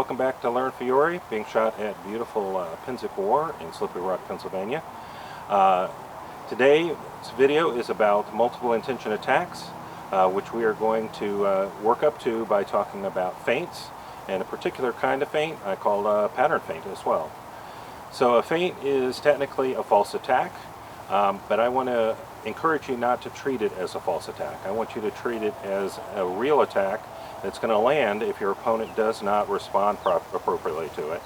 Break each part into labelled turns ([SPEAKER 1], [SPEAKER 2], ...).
[SPEAKER 1] welcome back to Learn Fiore, being shot at beautiful Penzic War in Slippery Rock, Pennsylvania. Today's video is about multiple intention attacks, which we are going to work up to by talking about feints, and a particular kind of feint I call a pattern feint as well. So a feint is technically a false attack, but I want to encourage you not to treat it as a false attack. I want you to treat it as a real attack that's going to land if your opponent does not respond appropriately to it.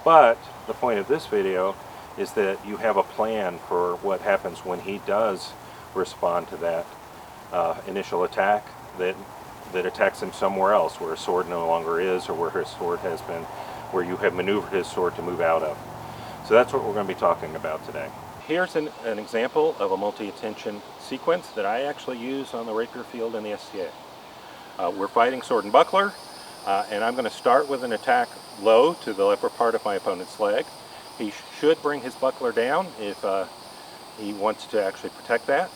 [SPEAKER 1] But the point of this video is that you have a plan for what happens when he does respond to that initial attack that attacks him somewhere else, where his sword no longer is, or where his sword has been, where you have maneuvered his sword to move out of. So that's what we're going to be talking about today. Here's an example of a multi-intention sequence that I actually use on the rapier field in the SCA. We're fighting sword and buckler, and I'm going to start with an attack low to the upper part of my opponent's leg. He should bring his buckler down if he wants to actually protect that.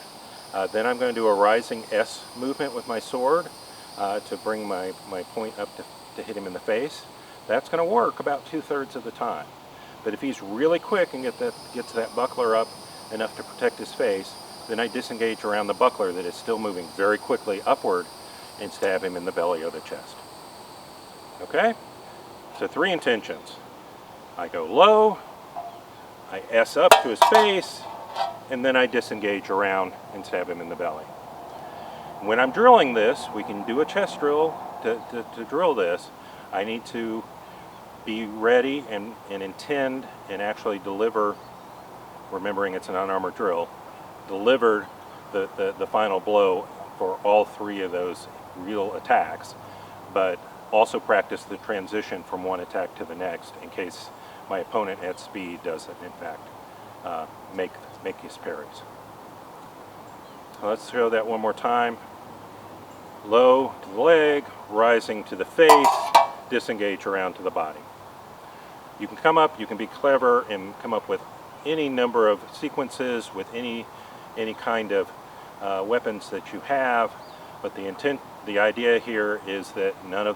[SPEAKER 1] Then I'm going to do a rising S movement with my sword to bring my point up to hit him in the face. That's going to work about 2/3 of the time. But if he's really quick and gets that buckler up enough to protect his face, then I disengage around the buckler that is still moving very quickly upward and stab him in the belly or the chest. Okay? So 3 intentions. I go low, I S up to his face, and then I disengage around and stab him in the belly. When I'm drilling this, we can do a chest drill to drill this. I need to be ready and intend and actually deliver, remembering it's an unarmored drill, deliver the final blow for all 3 of those real attacks, but also practice the transition from one attack to the next in case my opponent at speed doesn't in fact make his parries. So let's show that one more time. Low to the leg, rising to the face, disengage around to the body. You can come up, you can be clever and come up with any number of sequences with any kind of weapons that you have, but the idea here is that none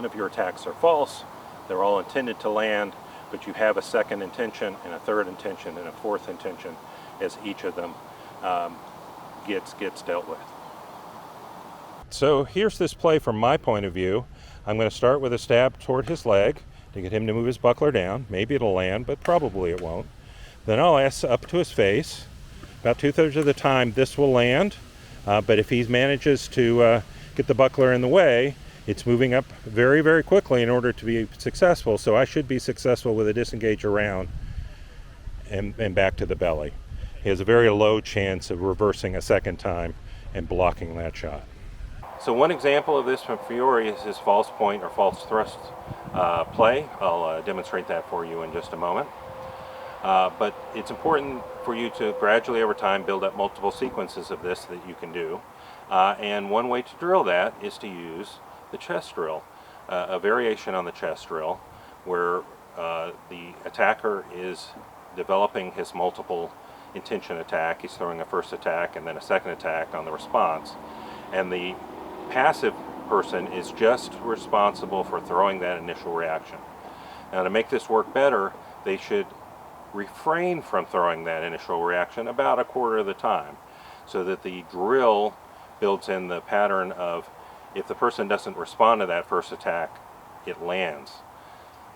[SPEAKER 1] of your attacks are false. They're all intended to land, but you have a second intention and a third intention and a fourth intention as each of them gets dealt with. So here's this play from my point of view. I'm going to start with a stab toward his leg to get him to move his buckler down. Maybe it'll land, but probably it won't. Then I'll S up to his face. About 2/3 of the time this will land, but if he manages to get the buckler in the way, it's moving up very, very quickly in order to be successful. So I should be successful with a disengage around and back to the belly. He has a very low chance of reversing a second time and blocking that shot. So one example of this from Fiore is his false point or false thrust play. I'll demonstrate that for you in just a moment. But it's important for you to gradually over time build up multiple sequences of this that you can do. And one way to drill that is to use the chest drill, a variation on the chest drill where the attacker is developing his multiple intention attack. He's throwing a first attack and then a second attack on the response. And the passive person is just responsible for throwing that initial reaction. Now to make this work better, they should refrain from throwing that initial reaction about 1/4 of the time, so that the drill builds in the pattern of if the person doesn't respond to that first attack, it lands.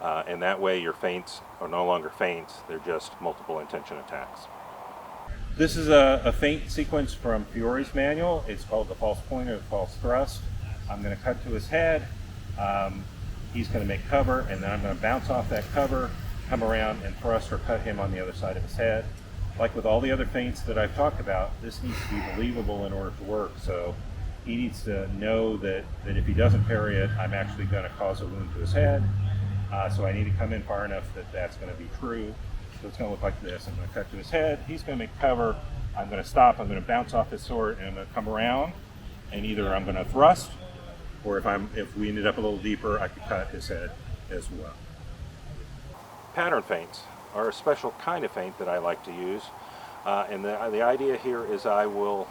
[SPEAKER 1] And that way your feints are no longer feints, they're just multiple intention attacks. This is a feint sequence from Fiore's manual. It's called the false point or the false thrust. I'm going to cut to his head. He's going to make cover, and then I'm going to bounce off that cover, come around and thrust or cut him on the other side of his head. Like with all the other feints that I've talked about, this needs to be believable in order to work. So he needs to know that if he doesn't parry it, I'm actually going to cause a wound to his head. So I need to come in far enough that that's going to be true. So it's going to look like this. I'm going to cut to his head. He's going to make cover. I'm going to stop. I'm going to bounce off his sword, and I'm going to come around. And either I'm going to thrust, or if we ended up a little deeper, I could cut his head as well. Pattern feints are a special kind of feint that I like to use. And the idea here is I will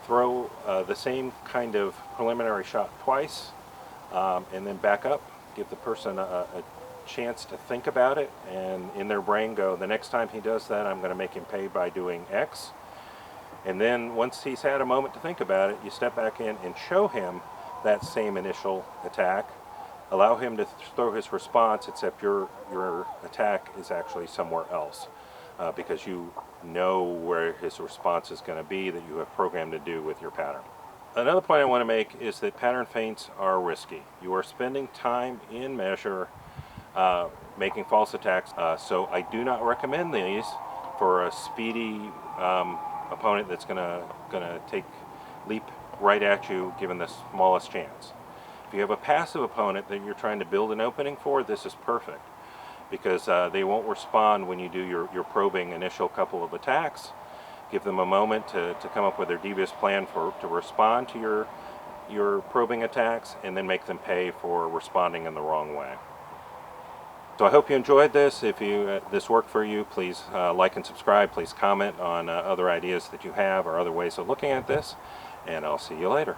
[SPEAKER 1] throw the same kind of preliminary shot twice, and then back up, give the person a chance to think about it, and in their brain go, the next time he does that, I'm going to make him pay by doing X. And then once he's had a moment to think about it, you step back in and show him that same initial attack. Allow him to throw his response, except your attack is actually somewhere else, because you know where his response is going to be that you have programmed to do with your pattern. Another point I want to make is that pattern feints are risky. You are spending time in measure making false attacks, so I do not recommend these for a speedy opponent that's gonna leap right at you given the smallest chance. If you have a passive opponent that you're trying to build an opening for, this is perfect, because they won't respond when you do your probing initial couple of attacks. Give them a moment to come up with their devious plan to respond to your probing attacks, and then make them pay for responding in the wrong way. So I hope you enjoyed this. If this worked for you, please like and subscribe. Please comment on other ideas that you have or other ways of looking at this, and I'll see you later.